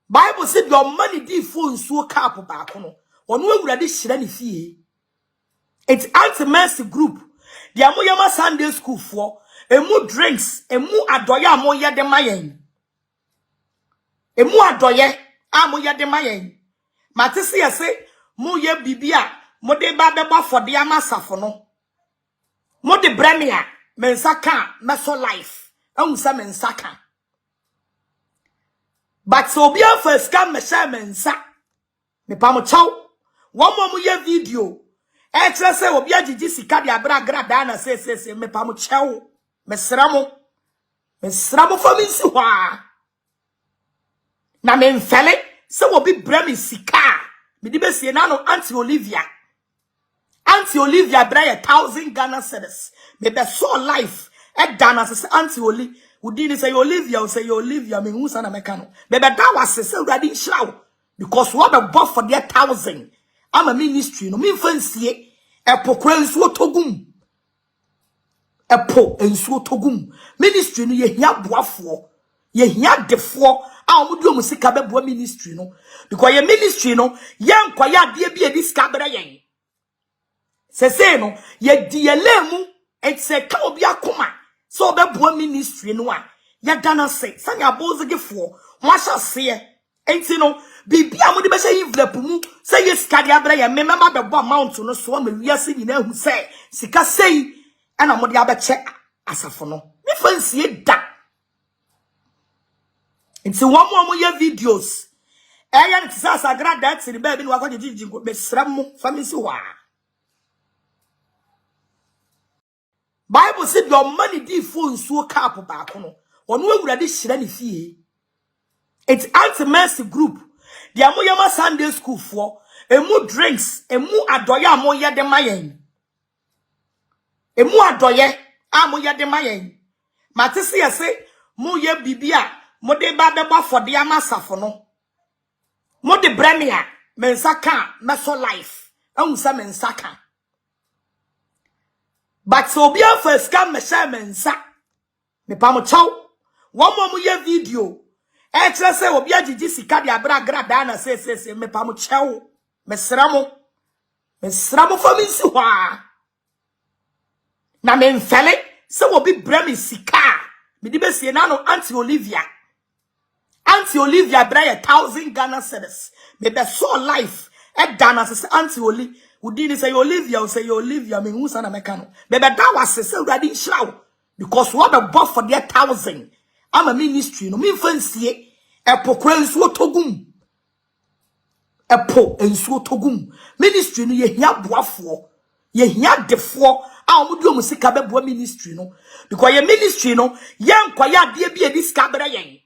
Bible said your money di phone so cap back no. Ono awurade hyira ne fie. It's anti-mercy group. The amoyama Sunday school for emu drinks, emu adoye amoye de mayen. Emu adoye amoye de mayen. Matisi yase mo ye bibia mo de ba beba for de amasafo no. Mo de bremia mensaka meso life. Ehunsa mensaka. But so be a first come me share mensa. Me pa mo chaw. One more ye video. Extra say obi agigi sika de Agradaa na say me pa mo chaw. Me sramo for me si hwa. Na me mfele se obi bra me sika. Me di be sie na no Auntie Olivia. Auntie Olivia bra 1,000 Ghana cedis. Me be so life. E dana se Auntie Oli. Udini say Olivia, say Olivia, me who's na mekano. Bebe that was say already show. Because what the bought for their 1,000. I'm a ministry, no me fancy e pokra nsuo togum. Epo nsuo togum. Ministry no ye hia boafo. Ye hia defo. A omudu musika bebo ministry no. Because ye ministry no, ye nkwaya de bi edi ska bere yen. Se no, ye die lemu et se ka obi akoma. So bebo ministry no a ya dana se sanya bozegefo mo ahya se enti no bibia mo de be say envelope mu say yes kade abra ya me mama bebo amount no so ma wiase nyina hu say sika sei ana mo de abeche asafo no me fancy da enti one more mo ya videos eya ne tisa Agradaa ti ba bi no akwa jiji be sram mo famisi wa Bible said your money di phone so cap back no. Ono awurade hyira ne fie. It's anti-mercy group. The amoyama Sunday school for emu drinks, emu adoye amoye de mayen. Emu adoye amoye de mayen. Matisi yase mo ye bibia mo de ba beba for de amasafo no. Mo de bremia mensaka meso life. Ehunsa mensaka. But so be a first come me share mensa. Me pa mo chaw. One more ye video. Extra say obi agigi sika de Agradaa na say me pa mo chaw. Me sramo for me si hwa. Na me mfele se obi bra me sika. Me di be sie na no Auntie Olivia. Auntie Olivia bra 1,000 Ghana cedis. Me be so life. E dana se Auntie Oli. Udini say Olivia, me who's na mekano. Bebe that was say already show. Because what the bought for their 1,000. I'm a ministry, no me fancy e pokra nsuo togum. Epo nsuo togum. Ministry no ye hia boafo. Ye hia defo. A omudu musika bebo ministry no. Because ye ministry no, ye nkwaya de bi edi ska bere yen.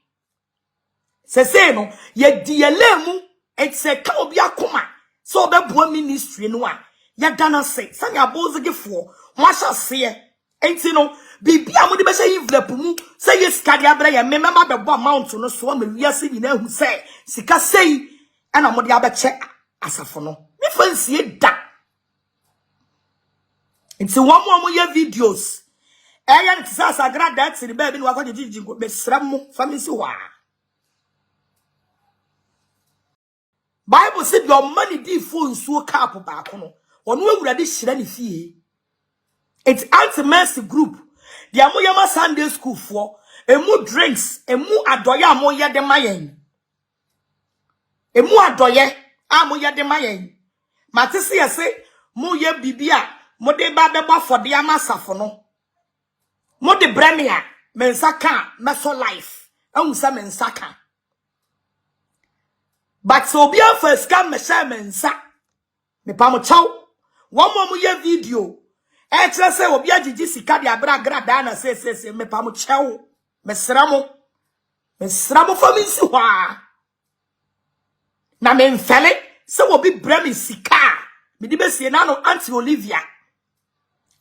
Se no, ye die lemu et se ka obi akoma. So bebo ministry no a ya dana se sanya bozegefo mo ahya se enti no bibia mo de be say envelope mu say yes kade abra ya me mama bebo amount no so ma wiase nyina hu say sika sei ana mo de abeche asafo no me fancy da enti one more mo ya videos eya ne tisa Agradaa ti ba bi no akwa jiji be sram mo famisi wa Bible said your money di phone so cap back no. Ono awurade hyira ne fie. It's anti-mercy group. The amoyama Sunday school for emu drinks, emu adoye amoye de mayen. Emu adoye amoye de mayen. Matisi yase mo ye bibia mo de ba beba for de amasafo no. Mo de bremia mensaka meso life. Ehunsa mensaka. But so be a first come me share mensa. Me pa mo chaw. One more ye video. Extra say obi agigi sika de Agradaa na say me pa mo chaw. Me sramo for me si hwa. Na me mfele se obi bra me sika. Me di be sie na no Auntie Olivia.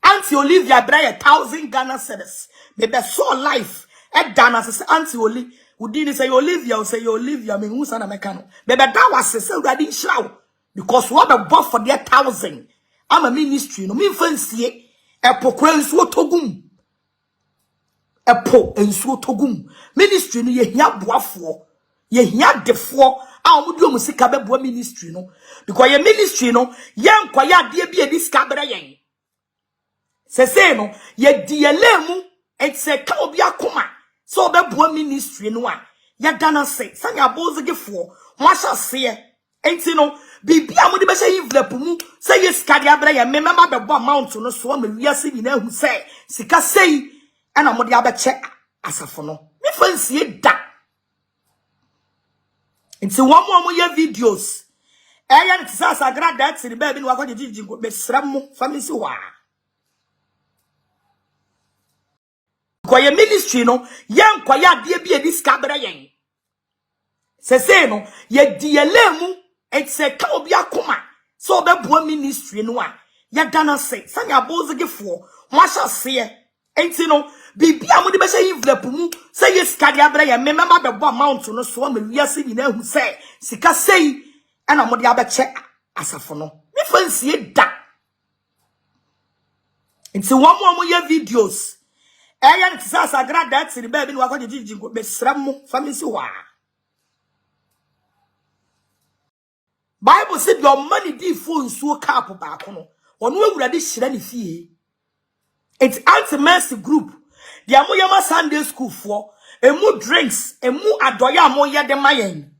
Auntie Olivia bra 1,000 Ghana cedis. Me be so life. E dana se Auntie Oli. Udini say Olivia, me who's na mekano. Bebe that was say already show. Because what the bought for their 1,000. I'm a ministry, no me fancy e pokra nsuo togum. Epo nsuo togum. Ministry no ye hia boafo. ye hia defo a omudu omusika beboa ministry no because ye ministry no ye nkwaya de bia di sika bere yen se no ye di elemu etse ka obi akoma so beboa ministry no a ye dana se sanya bozigefo mo ahase enti no bibia mo de be say envelope mu say ye sika de abere yen me mema beboa amount no so ma wiase nyina hu say sika sei ana mo de abeche asafo no me fansie da nti one more year videos eya ne tisa Agradaa ti ba bi no akọ jiji go besram mo famisi wa ko ye ministry no ye nkwaya de bi edi ska bere yen se no ye di elemu etse ka obi akoma so beboa ministry no a ye dana se sanya bozigefo mo ahase enti no bibia mo de be say envelope mu say yes ka dia bra ya me mema bebo amount no so ma wiase nyina hu say sika sei ana mo de abeche asafo no me fansie da enti one more year videos eya ne tisa Agradaa ti ba bi no akọ jiji go besram mo famisi wa Bible said your money di phone so cap ba ko no ono awurade hira ne fie it's anti-mercy group the amoyama Sunday school for emu drinks emu adoye amoye de mayen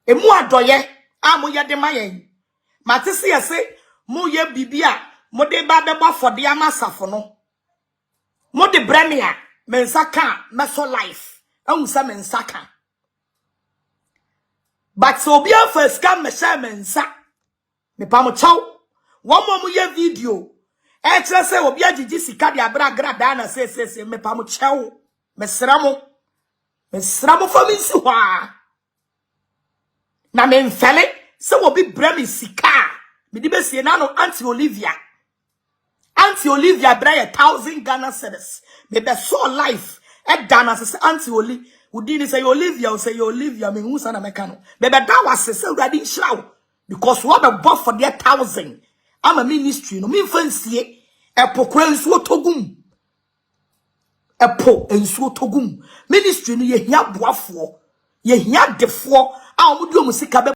emu adoye amoye de mayen matese yese mo ye bibia mo de ba beba for de amasafo no mo de bremia mensaka meso life ansa mensaka but so bia first come me share mensa me pa mo chaw one mo ye video Etre se obi agigi sika de Agradaa na se me pa mo chewo mesra mo famisi hwa na me mfele se obi bremi sika me di besie na no Auntie Olivia bra ye 1,000 Ghana cedis me be so life e dana se Auntie Oli udini say Olivia o say Olivia me hu sana meka no me be da wase se urade nhyirawo because what be bought for their 1,000 ama ministry no me fansie epo kwensu otogum epo ensu otogum ministry no ye hia boafo ye hia defo a omudu omusika be